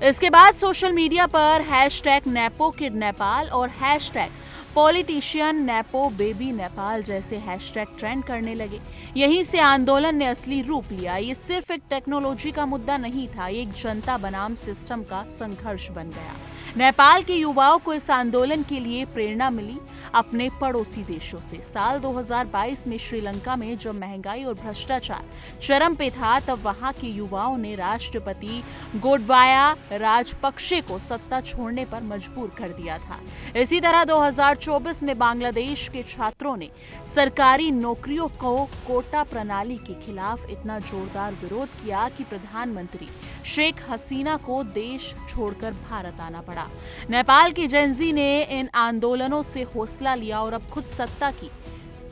इसके बाद social media पर हैशटैग नेपो किड नेपाल और hashtag politician nepo baby Nepal जैसे हैशटैग ट्रेंड करने लगे। यहीं से आंदोलन ने असली रूप लिया। ये सिर्फ एक टेक्नोलॉजी का मुद्दा नहीं था, ये एक जनता बनाम सिस्टम का संघर्ष बन गया। नेपाल के युवाओं को इस आंदोलन के लिए प्रेरणा मिली अपने पड़ोसी देशों से। साल 2022 में श्रीलंका में जब महंगाई और भ्रष्टाचार चरम पे था, तब वहां के युवाओं ने राष्ट्रपति गोटबाया राजपक्षे को सत्ता छोड़ने पर मजबूर कर दिया था। इसी तरह 2024 में बांग्लादेश के छात्रों ने सरकारी नौकरियों को कोटा प्रणाली के खिलाफ इतना जोरदार विरोध किया कि प्रधानमंत्री शेख हसीना को देश छोड़कर भारत आना पड़ा। नेपाल की जेनजी ने इन आंदोलनों से हौसला लिया और अब खुद सत्ता की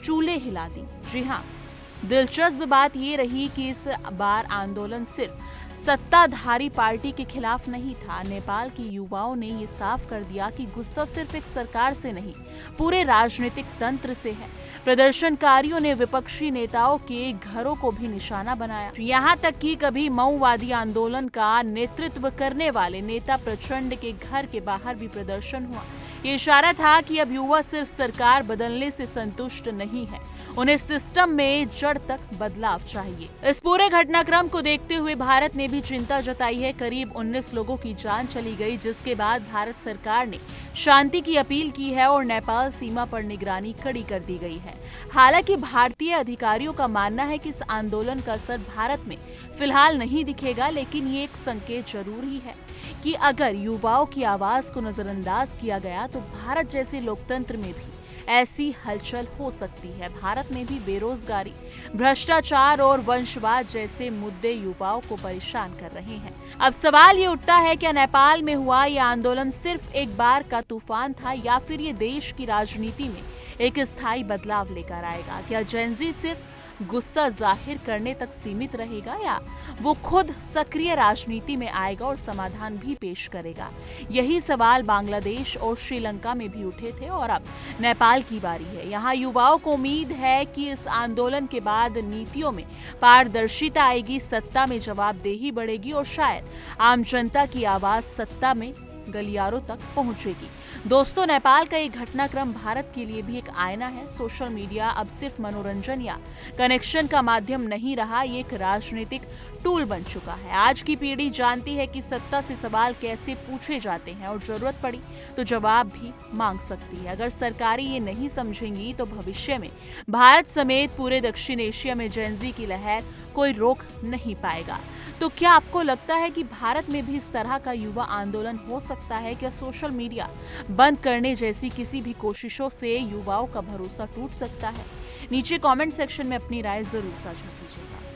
चूल्हे हिला दी। जी हाँ, दिलचस्प बात यह रही कि इस बार आंदोलन सिर्फ सत्ताधारी पार्टी के खिलाफ नहीं था। नेपाल के युवाओं ने ये साफ कर दिया कि गुस्सा सिर्फ एक सरकार से नहीं, पूरे राजनीतिक तंत्र से है। प्रदर्शनकारियों ने विपक्षी नेताओं के घरों को भी निशाना बनाया, यहाँ तक कि कभी माओवादी आंदोलन का नेतृत्व करने वाले नेता प्रचंड के घर के बाहर भी प्रदर्शन हुआ। ये इशारा था कि अब युवा सिर्फ सरकार बदलने से संतुष्ट नहीं है, उन्हें सिस्टम में जड़ तक बदलाव चाहिए। इस पूरे घटनाक्रम को देखते हुए भारत ने भी चिंता जताई है। करीब 19 लोगों की जान चली गई, जिसके बाद भारत सरकार ने शांति की अपील की है और नेपाल सीमा पर निगरानी कड़ी कर दी गई है। हालांकि भारतीय अधिकारियों का मानना है कि इस आंदोलन का असर भारत में फिलहाल नहीं दिखेगा, लेकिन ये एक संकेत जरूर ही है कि अगर युवाओं की आवाज को नजरअंदाज किया गया तो भारत जैसे लोकतंत्र में भी ऐसी हलचल हो सकती है। भारत में भी बेरोजगारी, भ्रष्टाचार और वंशवाद जैसे मुद्दे युवाओं को परेशान कर रहे हैं। अब सवाल ये उठता है, क्या नेपाल में हुआ यह आंदोलन सिर्फ एक बार का तूफान था या फिर ये देश की राजनीति में एक स्थायी बदलाव लेकर आएगा? क्या जेनजी सिर्फ गुस्सा जाहिर करने तक सीमित रहेगा या वो खुद सक्रिय राजनीति में आएगा और समाधान भी पेश करेगा? यही सवाल बांग्लादेश और श्रीलंका में भी उठे थे और अब नेपाल की बारी है। यहाँ युवाओं को उम्मीद है कि इस आंदोलन के बाद नीतियों में पारदर्शिता आएगी, सत्ता में जवाबदेही बढ़ेगी और शायद आम जनता की आवाज सत्ता में गलियारों तक पहुंचेगी। दोस्तों, नेपाल का ये घटनाक्रम भारत के लिए भी एक आईना है। सोशल मीडिया अब सिर्फ मनोरंजन या कनेक्शन का माध्यम नहीं रहा, ये एक राजनीतिक टूल बन चुका है। आज की पीढ़ी जानती है कि सत्ता से सवाल कैसे पूछे जाते हैं और जरूरत पड़ी तो जवाब भी मांग सकती है। अगर सरकारें ये नहीं समझेंगी तो भविष्य में भारत समेत पूरे दक्षिण एशिया में जेनजी की लहर कोई रोक नहीं पाएगा। तो क्या आपको लगता है कि भारत में भी इस तरह का युवा आंदोलन हो सकता है? क्या सोशल मीडिया बंद करने जैसी किसी भी कोशिशों से युवाओं का भरोसा टूट सकता है? नीचे कमेंट सेक्शन में अपनी राय जरूर साझा कीजिएगा।